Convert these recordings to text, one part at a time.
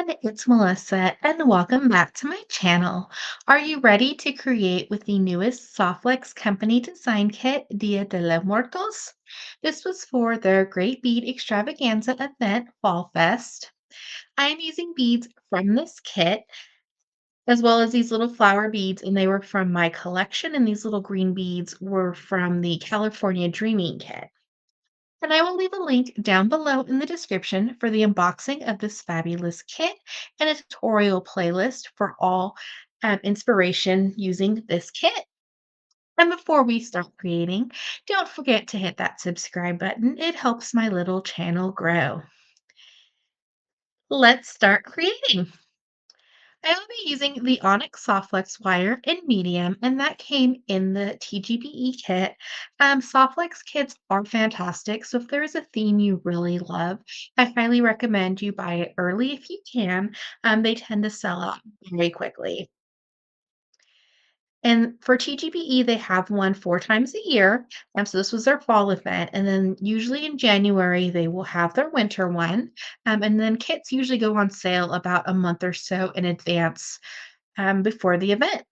It's Melissa, and welcome back to my channel. Are you ready to create with the newest Softlex company design kit, Dia de los Muertos? This was for their Great Bead Extravaganza event, Fall Fest. I am using beads from this kit, as well as these little flower beads, and they were from my collection, and these little green beads were from the California Dreaming kit. And I will leave a link down below in the description for the unboxing of this fabulous kit and a tutorial playlist for all inspiration using this kit. And before we start creating, don't forget to hit that subscribe button. It helps my little channel grow. Let's start creating. I will be using the Onyx Softflex wire in medium, and that came in the TGBE kit. Softflex kits are fantastic, so if there is a theme you really love, I highly recommend you buy it early if you can. They tend to sell out very quickly. And for TGBE, they have one 4 times a year. So this was their fall event. And then usually in January, they will have their winter one. And then kits usually go on sale about a month or so in advance before the event.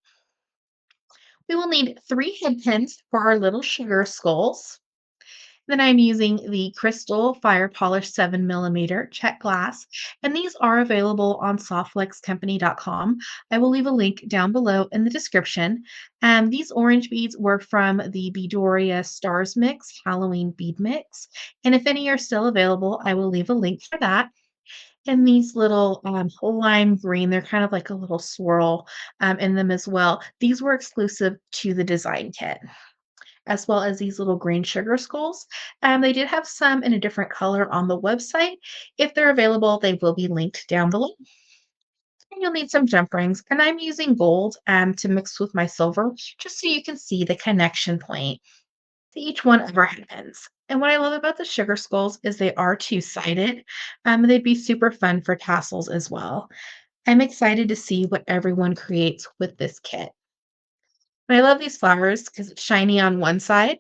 We will need 3 head pins for our little sugar skulls. Then I'm using the Crystal Fire Polish 7 millimeter Czech glass, and these are available on softflexcompany.com. I will leave a link down below in the description. These orange beads were from the Beadoria Stars Mix Halloween bead mix, and if any are still available, I will leave a link for that. And these little lime green, they're kind of like a little swirl in them as well. These were exclusive to the design kit, as well as these little green sugar skulls. They did have some in a different color on the website. If they're available, they will be linked down below. And you'll need some jump rings, and I'm using gold to mix with my silver just so you can see the connection point to each one of our headbands. And what I love about the sugar skulls is they are two-sided. They'd be super fun for tassels as well. I'm excited to see what everyone creates with this kit. And I love these flowers because it's shiny on one side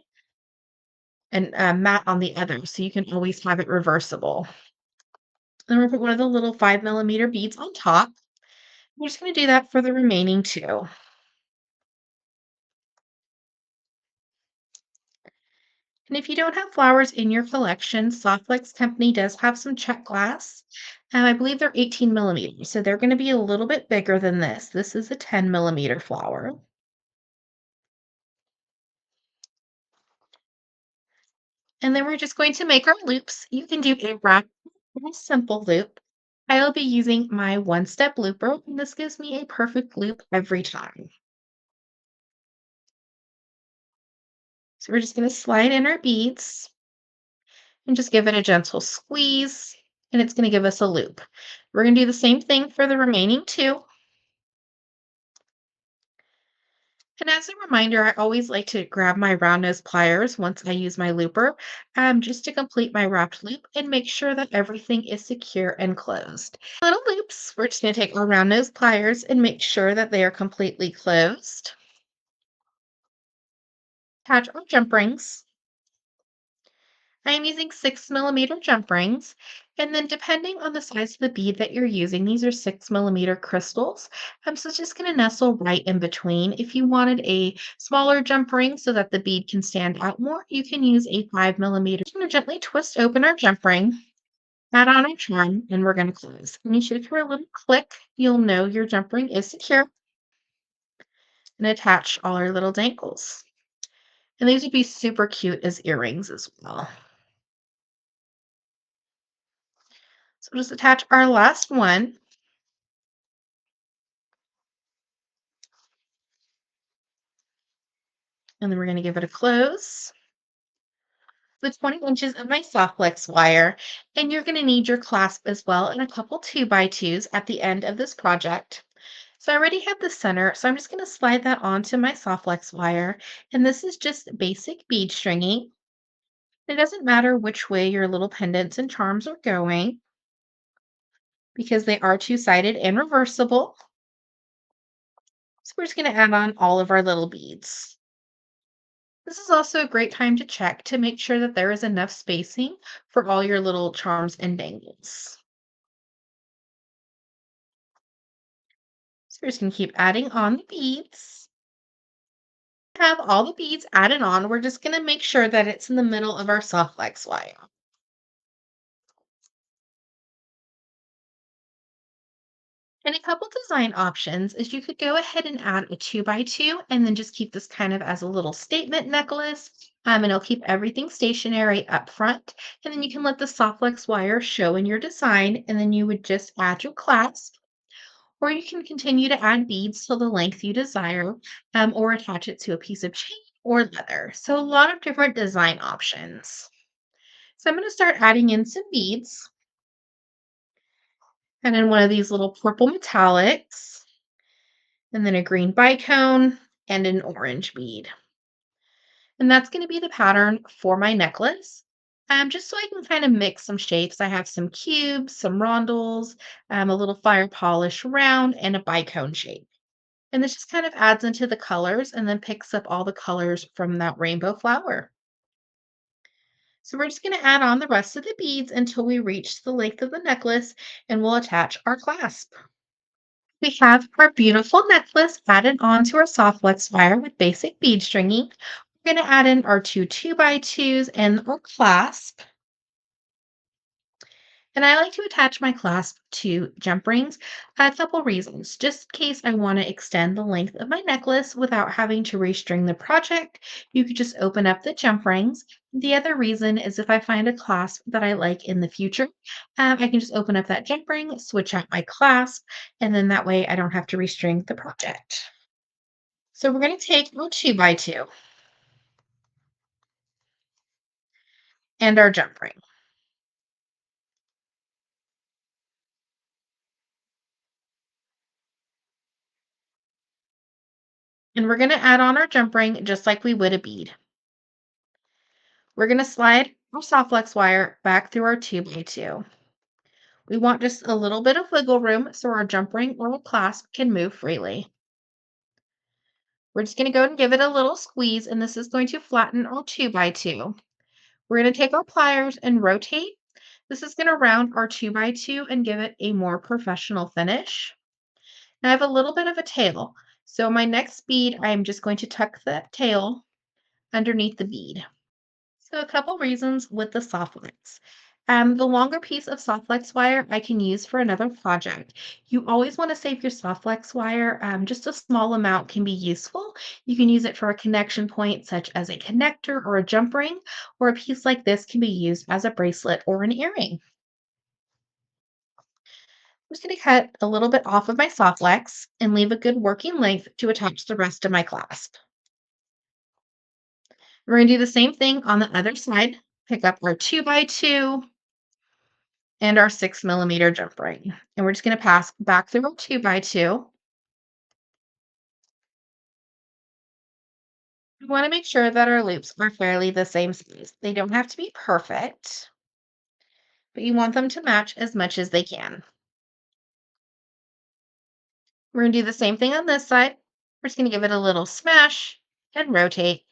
and matte on the other, so you can always have it reversible. Then we're gonna put one of the little 5 millimeter beads on top. We're just gonna do that for the remaining two. And if you don't have flowers in your collection, Softlex Company does have some Czech glass. I believe they're 18 millimeters, so they're gonna be a little bit bigger than this. This is a 10 millimeter flower. And then we're just going to make our loops. You can do a wrap or a simple loop. I will be using my one-step looper, and this gives me a perfect loop every time. So we're just going to slide in our beads and just give it a gentle squeeze, and it's going to give us a loop. We're going to do the same thing for the remaining two. And as a reminder, I always like to grab my round nose pliers once I use my looper, just to complete my wrapped loop and make sure that everything is secure and closed. Little loops, we're just going to take our round nose pliers and make sure that they are completely closed. Attach our jump rings. I am using 6 millimeter jump rings, and then depending on the size of the bead that you're using, these are 6 millimeter crystals. So it's just going to nestle right in between. If you wanted a smaller jump ring so that the bead can stand out more, you can use a 5 millimeter. I'm going to gently twist open our jump ring, add on our charm, and we're going to close. And you should hear a little click. You'll know your jump ring is secure, and attach all our little dangles. And these would be super cute as earrings as well. So we'll just attach our last one. And then we're going to give it a close with 20 inches of my Softflex wire. And you're going to need your clasp as well and a couple 2x2s at the end of this project. So I already have the center, so I'm just going to slide that onto my Softflex wire. And this is just basic bead stringing. It doesn't matter which way your little pendants and charms are going because they are two-sided and reversible. So we're just going to add on all of our little beads. This is also a great time to check to make sure that there is enough spacing for all your little charms and dangles. We're just going to keep adding on the beads. Have all the beads added on. We're just going to make sure that it's in the middle of our soft flex wire. And a couple design options is you could go ahead and add a 2x2 and then just keep this kind of as a little statement necklace. And it'll keep everything stationary up front. And then you can let the soft flex wire show in your design. And then you would just add your clasp. Or you can continue to add beads to the length you desire, or attach it to a piece of chain or leather. So a lot of different design options. So I'm going to start adding in some beads. And then one of these little purple metallics, and then a green bicone, and an orange bead. And that's going to be the pattern for my necklace. Just so I can kind of mix some shapes. I have some cubes, some rondels, a little fire polish round, and a bicone shape. And this just kind of adds into the colors and then picks up all the colors from that rainbow flower. So we're just going to add on the rest of the beads until we reach the length of the necklace, and we'll attach our clasp. We have our beautiful necklace added onto our soft flex wire with basic bead stringing. We're going to add in our two by 2s and our clasp. And I like to attach my clasp to jump rings. A couple reasons. Just in case I want to extend the length of my necklace without having to restring the project, you could just open up the jump rings. The other reason is if I find a clasp that I like in the future, I can just open up that jump ring, switch out my clasp, and then that way I don't have to restring the project. So we're going to take our 2x2 and our jump ring. And we're going to add on our jump ring just like we would a bead. We're going to slide our soft flex wire back through our 2x2. We want just a little bit of wiggle room so our jump ring or clasp can move freely. We're just going to go and give it a little squeeze, and this is going to flatten our 2x2. We're going to take our pliers and rotate. This is going to round our 2x2 and give it a more professional finish. Now I have a little bit of a tail. So my next bead, I'm just going to tuck the tail underneath the bead. So a couple reasons with the soft flex. The longer piece of soft flex wire I can use for another project. You always want to save your soft flex wire. Just a small amount can be useful. You can use it for a connection point, such as a connector or a jump ring, or a piece like this can be used as a bracelet or an earring. I'm just going to cut a little bit off of my soft flex and leave a good working length to attach the rest of my clasp. We're going to do the same thing on the other side. Pick up our 2x2 and our 6 mm jump ring. And we're just going to pass back through our 2x2. We want to make sure that our loops are fairly the same size. They don't have to be perfect, but you want them to match as much as they can. We're going to do the same thing on this side. We're just going to give it a little smash and rotate.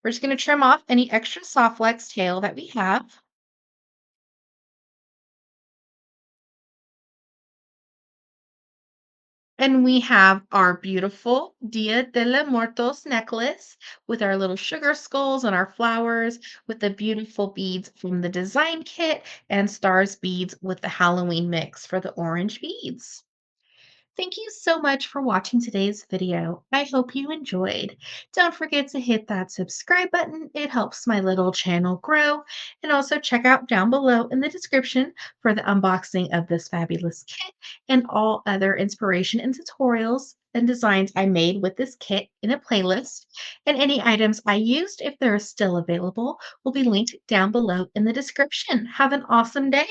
We're just going to trim off any extra soft flex tail that we have. And we have our beautiful Dia de los Muertos necklace with our little sugar skulls and our flowers with the beautiful beads from the design kit and stars beads with the Halloween mix for the orange beads. Thank you so much for watching today's video. I hope you enjoyed. Don't forget to hit that subscribe button. It helps my little channel grow. And also check out down below in the description for the unboxing of this fabulous kit and all other inspiration and tutorials and designs I made with this kit in a playlist. And any items I used, if they're still available, will be linked down below in the description. Have an awesome day.